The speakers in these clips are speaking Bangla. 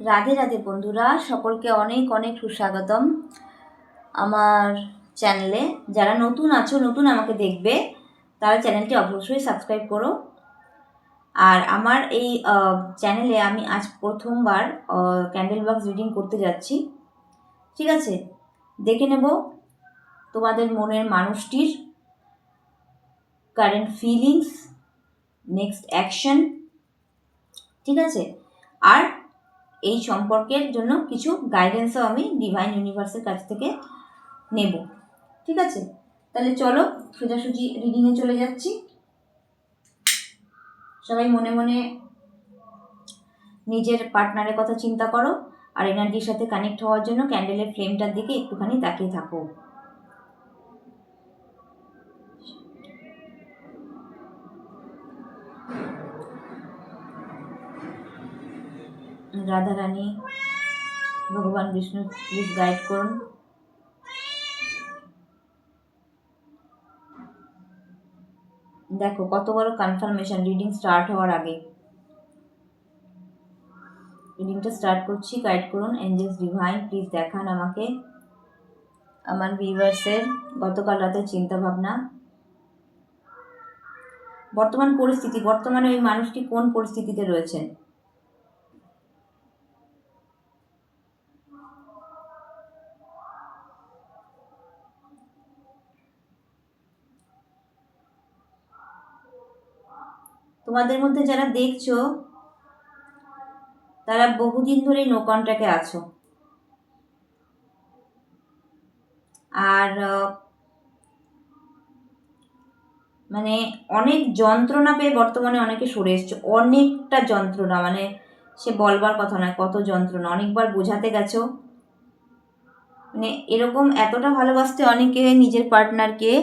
রাধে রাধে বন্ধুরা, সকলকে অনেক অনেক সুস্বাগতম আমার চ্যানেলে। যারা নতুন আছো, নতুন আমাকে দেখবে, তারা চ্যানেলটি অবশ্যই সাবস্ক্রাইব করো। আর আমার এই চ্যানেলে আমি আজ প্রথমবার ক্যান্ডেল বক্স রিডিং করতে যাচ্ছি। ঠিক আছে, দেখে নেব তোমাদের মনের মানুষটির কারেন্ট ফিলিংস, নেক্সট অ্যাকশন। ঠিক আছে, আর এই সম্পর্কের জন্য কিছু গাইডেন্সও আমি ডিভাইন ইউনিভার্সের কাছ থেকে নেব। ঠিক আছে, তাহলে চলো সোজাসুজি রিডিংয়ে চলে যাচ্ছি। সবাই মনে মনে নিজের পার্টনারের কথা চিন্তা করো আর এনার্জির সাথে কানেক্ট হওয়ার জন্য ক্যান্ডেলের ফ্লেমটার দিকে একটুখানি তাকিয়ে থাকো। রাধা রানী, ভগবান বিষ্ণু প্লিজ গাইড করুন। দেখো কত বড় কনফার্মেশন রিডিং স্টার্ট হওয়ার আগে। রিডিংটা স্টার্ট করছি, গাইড করুন। এঞ্জেলস ডিভাইন প্লিজ দেখান আমাকে আমার ভিউয়ার্সের গতকাল রাতের চিন্তাভাবনা, বর্তমান পরিস্থিতি, বর্তমানে ওই মানুষটি কোন পরিস্থিতিতে রয়েছেন। তোমাদের মধ্যে যারা দেখছো তারা বহুদিন ধরেই নো কন্ট্যাক্টে আছো, আর মানে অনেক যন্ত্রণা পেয়ে বর্তমানে অনেকে সরে এসছো। অনেকটা যন্ত্রণা, মানে সে বলবার কথা নয়, কত যন্ত্রণা। অনেকবার বোঝাতে গেছো, মানে এরকম এতটা ভালোবাসতে অনেকে নিজের পার্টনারকে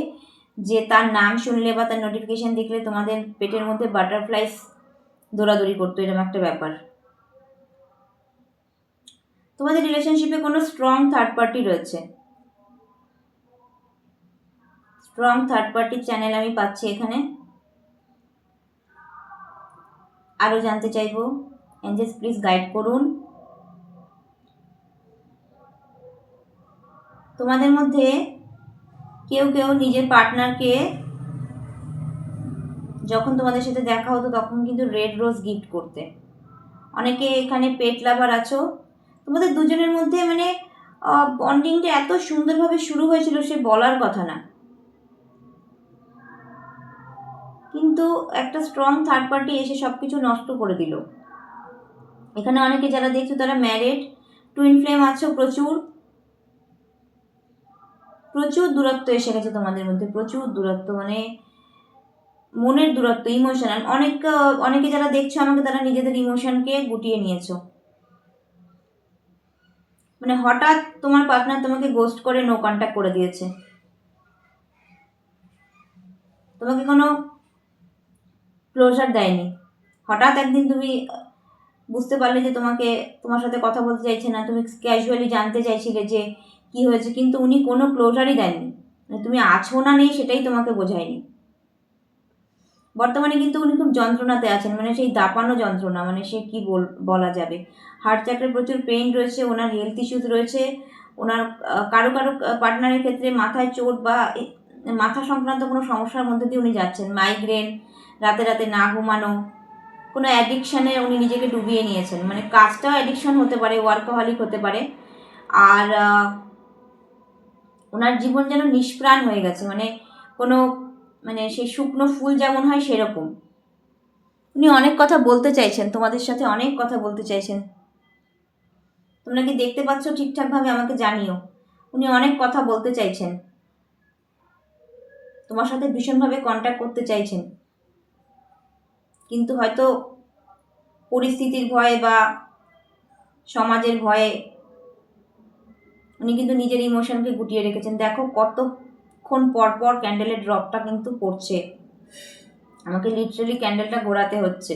যে তার নাম শুনলে বা তার নোটিফিকেশান দেখলে তোমাদের পেটের মধ্যে বাটারফ্লাইস দৌড়াদৌড়ি করতো, এরকম একটা ব্যাপার। তোমাদের রিলেশনশিপে কোনো স্ট্রং থার্ড পার্টি রয়েছে, স্ট্রং থার্ড পার্টির চ্যানেল আমি পাচ্ছি এখানে। আরও জানতে চাইবো, এঞ্জেলস প্লিজ গাইড করুন। তোমাদের মধ্যে কেউ কেউ নিজের পার্টনারকে যখন তোমাদের সাথে দেখা হতো তখন কিন্তু রেড রোজ গিফট করতে। অনেকে এখানে পেট লাভার আছো। তোমাদের দুজনের মধ্যে মানে বন্ডিংটা এত সুন্দরভাবে শুরু হয়েছিল, সে বলার কথা না। কিন্তু একটা স্ট্রং থার্ড পার্টি এসে সব কিছু নষ্ট করে দিল। এখানে অনেকে যারা দেখছো তারা ম্যারিড, টুইন ফ্লেম আছো, প্রচুর প্রচুর দূরত্ব এসে গেছে তোমাদের মধ্যে, প্রচুর দূরত্ব, মানে মনের দূরত্ব, ইমোশনাল। অনেকে যারা দেখছো আমাকে, তারা নিজেদের ইমোশনকে গুটিয়ে নিয়েছো। মানে হঠাৎ তোমার পার্টনার তোমাকে গোস্ট করে নো কন্ট্যাক্ট করে দিয়েছে, তোমাকে কোনো ক্লোজার দেয়নি। হঠাৎ একদিন তুমি বুঝতে পারলে যে তোমার সাথে কথা বলতে চাইছে না, তুমি ক্যাজুয়ালি জানতে চাইছিলে যে কি হয়েছে, কিন্তু উনি কোনো ক্লোজারই দেননি। মানে তুমি আছো না নেই সেটাই তোমাকে বোঝায়নি। বর্তমানে কিন্তু উনি খুব যন্ত্রণাতে আছেন, মানে সেই দাপানো যন্ত্রণা, মানে সে কি বলা যাবে। হার্ট চাকরে প্রচুর পেইন রয়েছে, ওনার হেলথ ইস্যুস রয়েছে, ওনার কারো পার্টনারের ক্ষেত্রে মাথায় চোট বা মাথা সংক্রান্ত কোনো সমস্যার মধ্যে দিয়ে উনি যাচ্ছেন। মাইগ্রেন, রাতে রাতে না ঘুমানো, কোনো অ্যাডিকশানে উনি নিজেকে ডুবিয়ে নিয়েছেন। মানে কাজটাও অ্যাডিকশান হতে পারে, ওয়ার্কাহলিক হতে পারে। আর ওনার জীবন যেন নিষ্প্রাণ হয়ে গেছে, মানে সেই শুকনো ফুল যেমন হয় সেরকম। উনি অনেক কথা বলতে চাইছেন, তোমাদের সাথে অনেক কথা বলতে চাইছেন। তোমরা কি দেখতে পাচ্ছ ঠিকঠাকভাবে? আমাকে জানিও। উনি অনেক কথা বলতে চাইছেন, তোমার সাথে ভীষণভাবে কন্ট্যাক্ট করতে চাইছেন, কিন্তু হয়তো পরিস্থিতির ভয়ে বা সমাজের ভয়ে উনি কিন্তু নিজের ইমোশনকে গুটিয়ে রেখেছেন। দেখো কতক্ষণ পর ক্যান্ডেলের ড্রপটা কিন্তু পড়ছে, আমাকে লিটারালি ক্যান্ডেলটা ঘোরাতে হচ্ছে।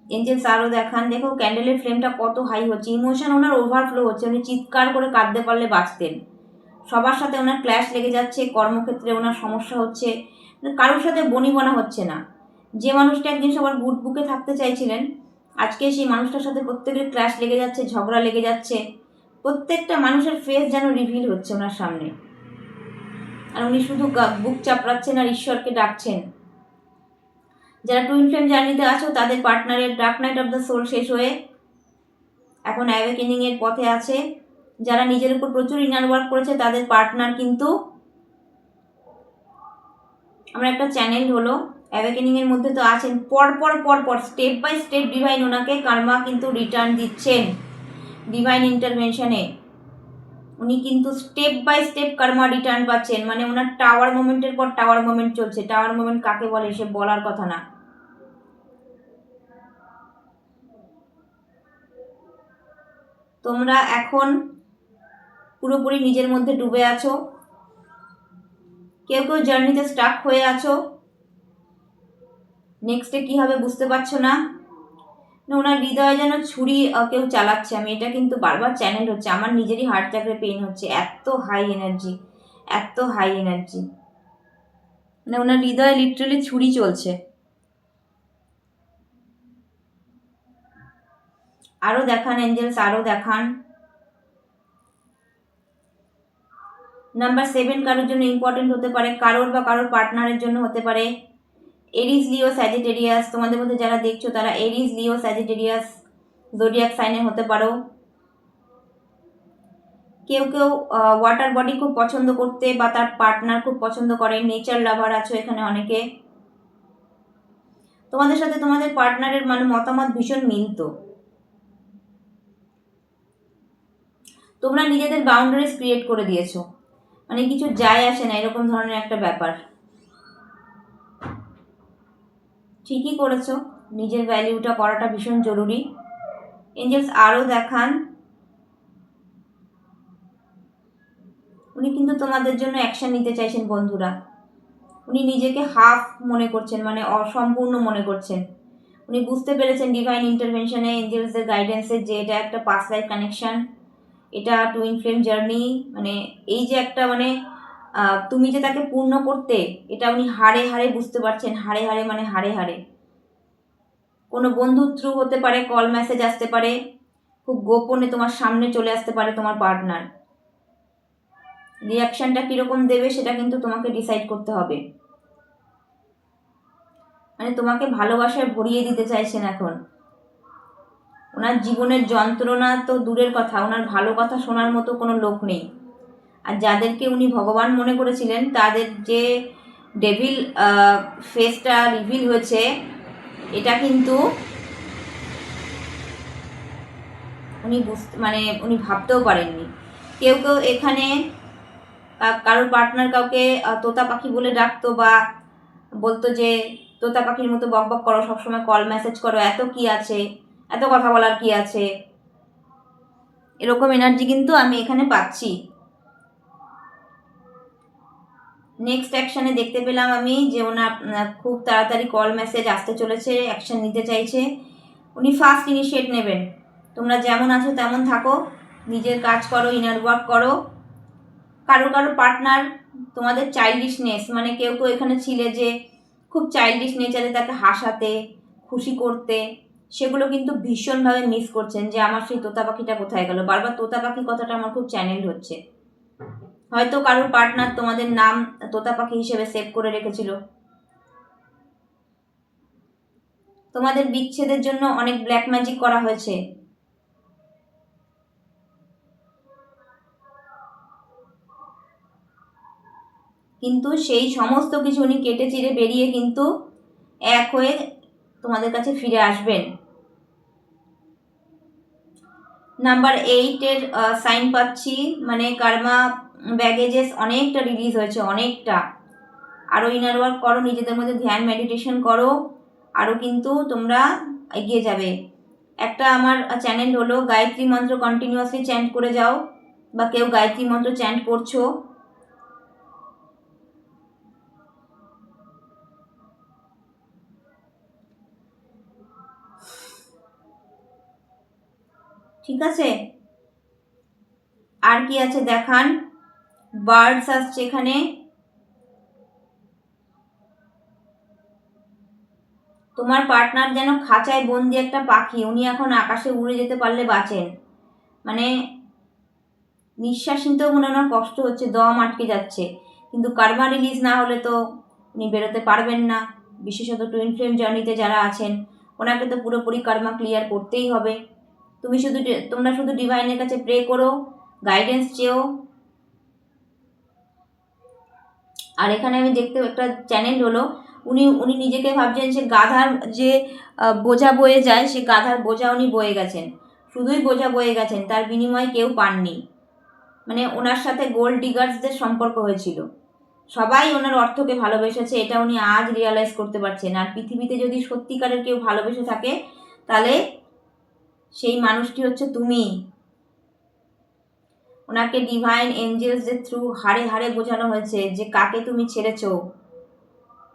এঞ্জেলস আরও দেখান। দেখো ক্যান্ডেলের ফ্লেমটা কত হাই হচ্ছে, ইমোশন ওনার ওভারফ্লো হচ্ছে। উনি চিৎকার করে কাঁদতে পারলে বাঁচতেন। সবার সাথে ওনার ক্ল্যাশ লেগে যাচ্ছে, কর্মক্ষেত্রে ওনার সমস্যা হচ্ছে, কারোর সাথে বনিবনা হচ্ছে না। যে মানুষটা একদিন সবার বুকে থাকতে চাইছিলেন, আজকে সেই মানুষটার সাথে প্রত্যেকের ক্ল্যাশ লেগে যাচ্ছে, ঝগড়া লেগে যাচ্ছে, প্রত্যেকটা মানুষের ফেস যেন রিভিল হচ্ছে ওনার সামনে, আর উনি শুধু বুক চাপড়াচ্ছেন আর ঈশ্বরকে ডাকছেন। যারা টুইন ফ্লেম জার্নিতে আছো তাদের পার্টনারের dark night of the soul শেষ হয়ে এখন অ্যাওয়েকেনিং এর পথে আছে। যারা নিজের উপর প্রচুর ইনার ওয়ার্ক করেছে তাদের পার্টনার কিন্তু, আমরা একটা চ্যানেল হলো অ্যাওয়েকেনিং এর মধ্যে তো আছেন, পর স্টেপ বাই স্টেপ ডিভাইন ওনাকে কার্মা কিন্তু রিটার্ন দিচ্ছেন। ডিভাইন ইন্টারভেনশনে উনি কিন্তু step by step Karma return পাচ্ছেন। মানে ওনার টাওয়ার মোমেন্টের পর টাওয়ার মোমেন্ট চলছে। টাওয়ার মোমেন্ট কাকে বলে সে বলার কথা না। তোমরা এখন পুরোপুরি নিজের মধ্যে ডুবে আছো, কেউ কেউ জার্নিতে স্টাক হয়ে আছো, নেক্সটে কী হবে বুঝতে পারছো না। ওনার হৃদয়ে যেন ছুরি কেউ চালাচ্ছে। আমি এটা কিন্তু বারবার চ্যানেল হচ্ছে, আমার নিজেরই হার্ট চাকরে পেইন হচ্ছে, এত হাই এনার্জি, এত হাই এনার্জি। মানে ওনার হৃদয়ে লিটারালি ছুরি চলছে। আরও দেখান এঞ্জেলস, আরও দেখান। নাম্বার 7 কারোর জন্য ইম্পর্টেন্ট হতে পারে, কারোর বা কারোর পার্টনারের জন্য হতে পারে। এরিস, লিও, স্যাজিটেরিয়াস, তোমাদের মধ্যে যারা দেখছো তারা এরিস, লিও, স্যাজিটেরিয়াস জোডিয়াক সাইনে হতে পারো। কেউ কেউ ওয়াটার বডি খুব পছন্দ করতে বা তার পার্টনার খুব পছন্দ করে, নেচার লাভার আছো এখানে অনেকে। তোমাদের সাথে তোমাদের পার্টনারের মানে মতামত ভীষণ মিলত। তোমরা নিজেদের বাউন্ডারিজ ক্রিয়েট করে দিয়েছো, মানে কিছু যায় আসে না এরকম ধরনের একটা ব্যাপার। ঠিকই করেছো, নিজের ভ্যালিউটা করাটা ভীষণ জরুরি। এঞ্জেলস আরও দেখান। উনি কিন্তু তোমাদের জন্য অ্যাকশন নিতে চাইছেন বন্ধুরা। উনি নিজেকে হাফ মনে করছেন, মানে অসম্পূর্ণ মনে করছেন। উনি বুঝতে পেরেছেন ডিভাইন ইন্টারভেনশনে, এঞ্জেলসের গাইডেন্সে, যে এটা একটা পাস্ট লাইফ কানেকশন, এটা টুইন ফ্লেম জার্নি। মানে এই যে একটা মানে তুমি যে তাকে পূর্ণ করতে, এটা উনি হাড়ে হাড়ে বুঝতে পারছেন। হাড়ে হাড়ে মানে হাড়ে হাড়ে। কোনো বন্ধুর থ্রু হতে পারে, কল মেসেজ আসতে পারে, খুব গোপনে তোমার সামনে চলে আসতে পারে তোমার পার্টনার। রিয়াকশানটা কীরকম দেবে সেটা কিন্তু তোমাকে ডিসাইড করতে হবে। মানে তোমাকে ভালোবাসায় ভরিয়ে দিতে চাইছেন এখন। ওনার জীবনের যন্ত্রণা তো দূরের কথা, ওনার ভালো কথা শোনার মতো কোনো লোক নেই। আর যাদেরকে উনি ভগবান মনে করেছিলেন তাদের যে ডেভিল ফেসটা রিভিল হয়েছে, এটা কিন্তু উনি মানে উনি ভাবতেও পারেননি। কেউ কেউ এখানে কারোর পার্টনার কাউকে তোতা পাখি বলে ডাকতো বা বলতো যে তোতা পাখির মতো বক বক করো, সবসময় কল মেসেজ করো, এত কি আছে, এত কথা বলার কি আছে, এরকম এনার্জি কিন্তু আমি এখানে পাচ্ছি। নেক্সট অ্যাকশানে দেখতে পেলাম আমি যে ওনার খুব তাড়াতাড়ি কল মেসেজ আসতে চলেছে, অ্যাকশান নিতে চাইছে। উনি ফার্স্ট ইনিশিয়েট নেবেন। তোমরা যেমন আছো তেমন থাকো, নিজের কাজ করো, ইনার ওয়ার্ক করো। কারো কারো পার্টনার তোমাদের চাইল্ডিশনেস, মানে কেউ কেউ এখানে ছিলে যে খুব চাইল্ডিশ নেচারে তাকে হাসাতে, খুশি করতে, সেগুলো কিন্তু ভীষণভাবে মিস করছেন যে আমার সেই তোতা পাখিটা কোথায় গেল। বারবার তোতা পাখি কথাটা আমার খুব চ্যানেল হচ্ছে। হয়তো কারোর পার্টনার তোমাদের নাম তোতা পাখি হিসেবে সেভ করে রেখেছিল। তোমাদের বিচ্ছেদের জন্য অনেক ব্ল্যাক ম্যাজিক করা হয়েছে। কিন্তু সেই সমস্ত কিছু উনি কেটে চিরে বেরিয়ে কিন্তু এক হয়ে তোমাদের কাছে ফিরে আসবেন। নাম্বার 8-এর সাইন পাচ্ছি, মানে কার্মা ব্যাগেজেস অনেকটা রিলিজ হয়েছে, অনেকটা। আরও ইনার ওয়ার্ক করো, নিজেদের মধ্যে ধ্যান মেডিটেশন করো, আরও কিন্তু তোমরা এগিয়ে যাবে। একটা আমার চ্যানেল হলো গায়ত্রী মন্ত্র কন্টিনিউয়াসলি চ্যান্ট করে যাও, বা কেউ গায়ত্রী মন্ত্র চ্যান্ট করছো, ঠিক আছে? আর কি আছে দেখান। বার্ডস আসছে এখানে, তোমার পার্টনার যেন খাঁচায় বন্দি একটা পাখি, উনি এখন আকাশে উড়ে যেতে পারলে বাঁচেন। মানে নিঃশ্বাস নিতেও মনে ওনার কষ্ট হচ্ছে, দম আটকে যাচ্ছে, কিন্তু কার্মা রিলিজ না হলে তো উনি বেরোতে পারবেন না। বিশেষত টুইন ফ্লেম জার্নিতে যারা আছেন ওনাকে তো পুরোপুরি কার্মা ক্লিয়ার করতেই হবে। তোমরা শুধু ডিভাইনের কাছে প্রে করো, গাইডেন্স চেয়েও। আর এখানে আমি দেখতে একটা চ্যানেল হলো, উনি উনি নিজেকে ভাবছেন সে গাধার যে বোঝা বয়ে যায়, সে গাধার বোঝা উনি বয়ে গেছেন, শুধুই বোঝা বয়ে গেছেন, তার বিনিময়ে কেউ পাননি। মানে ওনার সাথে গোল্ড ডিগার্সদের সম্পর্ক হয়েছিল, সবাই ওনার অর্থকে ভালোবেসেছে, এটা উনি আজ রিয়ালাইজ করতে পারছেন। আর পৃথিবীতে যদি সত্যিকারের কেউ ভালোবেসে থাকে তাহলে সেই মানুষটি হচ্ছে তুমি। ওনাকে ডিভাইন এঞ্জেলসদের থ্রু হাড়ে হাড়ে বোঝানো হয়েছে যে কাকে তুমি ছেড়েছো।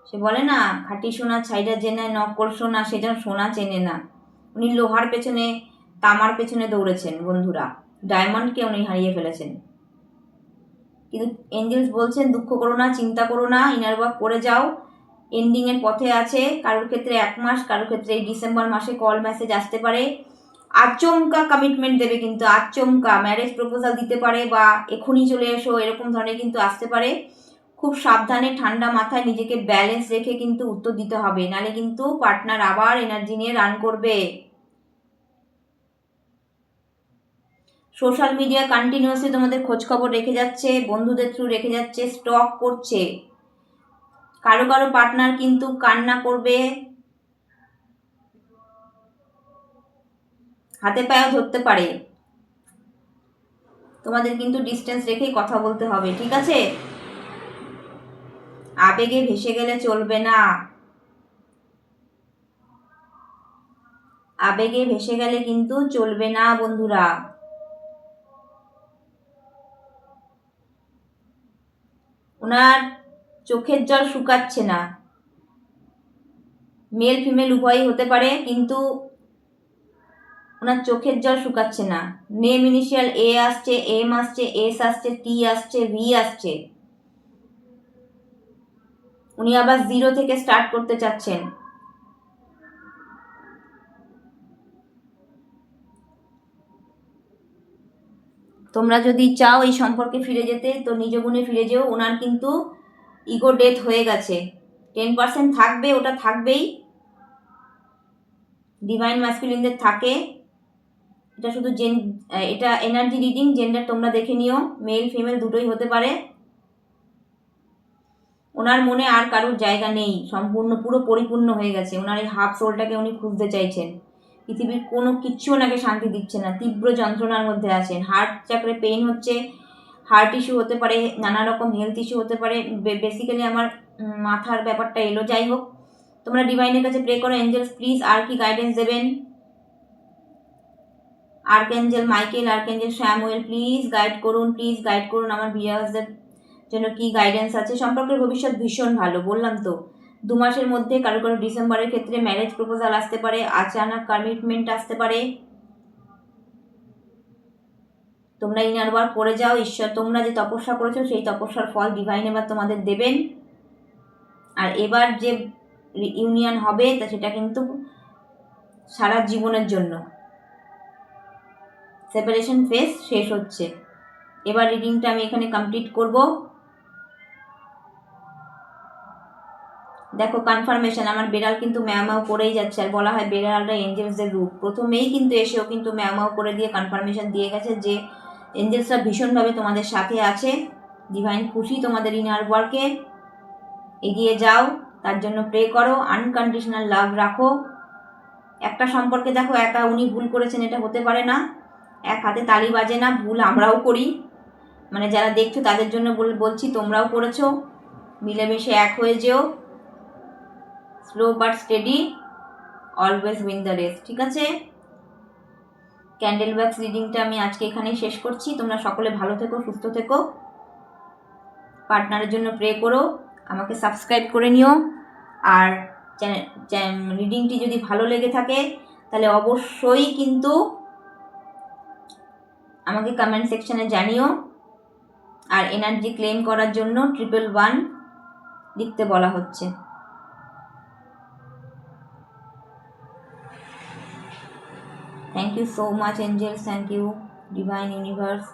সে বলে না, খাঁটি সোনা ছাইডা জেনে নকল সোনা সে যেন সোনা চেনে না। উনি লোহার পেছনে তামার পেছনে দৌড়েছেন বন্ধুরা, ডায়মন্ডকে উনি হারিয়ে ফেলেছেন। কিন্তু এঞ্জেলস বলছেন দুঃখ করো না, চিন্তা করো না, ইনার ওয়ার্ক করে যাও, এন্ডিংয়ের পথে আছে। কারোর ক্ষেত্রে 1 মাস, কারোর ক্ষেত্রে এই ডিসেম্বর মাসে কল মেসেজ আসতে পারে, আচমকা কমিটমেন্ট দেবে, কিন্তু আচমকা ম্যারেজ প্রপোজাল দিতে পারে, বা এখনই চলে এসো এরকম ধরনের কিন্তু আসতে পারে। খুব সাবধানে ঠান্ডা মাথায় নিজেকে ব্যালেন্স রেখে কিন্তু উত্তর দিতে হবে, নাহলে কিন্তু পার্টনার আবার এনার্জি নিয়ে রান করবে। সোশ্যাল মিডিয়া কন্টিনিউয়াসলি তোমাদের খোঁজখবর রেখে যাচ্ছে, বন্ধুদের থ্রু রেখে যাচ্ছে, স্টক করছে। কারো কারো পার্টনার কিন্তু কান্না করবে, হাতে পায়েও ধরতে পারে। তোমাদের কিন্তু ডিস্টেন্স রেখেই কথা বলতে হবে, ঠিক আছে? আবেগে ভেসে গেলে চলবে না, আবেগে ভেসে গেলে কিন্তু চলবে না বন্ধুরা। ওনার চোখের জল শুকাচ্ছে না, মেল ফিমেল উভয়ই হতে পারে, কিন্তু ওনার চোখের জল শুকাচ্ছে না। নেম ইনিশিয়াল এ আসছে, এম আসছে, এস আসছে, টি আসছে, ভি আসছে। উনি আবার 0 থেকে স্টার্ট করতে চাচ্ছেন। তোমরা যদি চাও এই সম্পর্কে ফিরে যেতে তো নিজ গুণে ফিরে যেও। ওনার কিন্তু ইগো ডেথ হয়ে গেছে, 10% থাকবে, ওটা থাকবেই। ডিভাইন ম্যাসকুলিনদের থাকে, এটা শুধু এটা এনার্জি রিডিং, জেন্ডার তোমরা দেখে নিও, মেল ফিমেল দুটোই হতে পারে। ওনার মনে আর কারোর জায়গা নেই, সম্পূর্ণ পুরো পরিপূর্ণ হয়ে গেছে। ওনার এই হাফ সোলটাকে উনি খুঁজতে চাইছেন, পৃথিবীর কোনো কিচ্ছু ওনাকে শান্তি দিচ্ছে না, তীব্র যন্ত্রণার মধ্যে আছেন। হার্ট চাকরে পেইন হচ্ছে, হার্ট ইস্যু হতে পারে, নানা রকম হেলথ ইস্যু হতে পারে। বেসিক্যালি আমার মাথার ব্যাপারটা এলো, যাই হোক তোমরা ডিভাইনের কাছে প্রে করো। এঞ্জেলস প্লিজ আর কি গাইডেন্স দেবেন? আর্কএঞ্জেল মাইকেল, আর্কএঞ্জেল স্যামুয়েল প্লিজ গাইড করুন, প্লিজ গাইড করুন আমার ভিউয়ার্সদের জন্য কি গাইডেন্স আছে। সম্পর্কের ভবিষ্যৎ ভীষণ ভালো, বললাম তো 2 মাসের মধ্যে কারো কারো ডিসেম্বরের ক্ষেত্রে ম্যারেজ প্রপোজাল আসতে পারে, আচানক কমিটমেন্ট আসতে পারে। তোমরা ইনার ওয়ার্ক করে যাও, ঈশ্বর তোমরা যে তপস্যা করেছো সেই তপস্যার ফল ডিভাইন এবার তোমাদের দেবেন। আর এবার যে ইউনিয়ন হবে তা সেটা কিন্তু সারা জীবনের জন্য। সেপারেশন ফেজ শেষ হচ্ছে, এবার রিডিংটা আমি এখানে কমপ্লিট করব। দেখো কনফার্মেশন, আমার বেড়াল কিন্তু ম্যাও করেই যাচ্ছে, আর বলা হয় বেড়ালটা এঞ্জেলসদের রূপ। প্রথমেই কিন্তু এসেও কিন্তু ম্যাও করে দিয়ে কনফার্মেশন দিয়ে গেছে যে এঞ্জেলসরা ভীষণভাবে তোমাদের সাথে আছে। ডিভাইন খুশি তোমাদের ইনার ওয়ার্কে, এগিয়ে যাও, তার জন্য প্রে করো, আনকন্ডিশনাল লাভ রাখো। একটা সম্পর্কে দেখো একা উনি ভুল করেছেন এটা হতে পারে না, এক হাতে তালি বাজে না, ভুল আমরাও করি। মানে যারা দেখছো তাদের জন্য বলছি, তোমরাও করেছো, মিলেমিশে এক হয়ে যেও। Slow but steady, always win the race, ঠিক আছে? ক্যান্ডেল ওয়্যাক্স রিডিংটা আমি আজকে এখানেই শেষ করছি। তোমরা সকলে ভালো থেকো, সুস্থ থেকো, পার্টনারের জন্য প্রে করো, আমাকে সাবস্ক্রাইব করে নিও। আর রিডিংটি যদি ভালো লেগে থাকে তাহলে অবশ্যই কিন্তু আমাকে কমেন্ট সেকশানে জানিও। আর এনার্জি ক্লেম করার জন্য 111 লিখতে বলা হচ্ছে। Thank you so much, angels. Thank you, divine universe.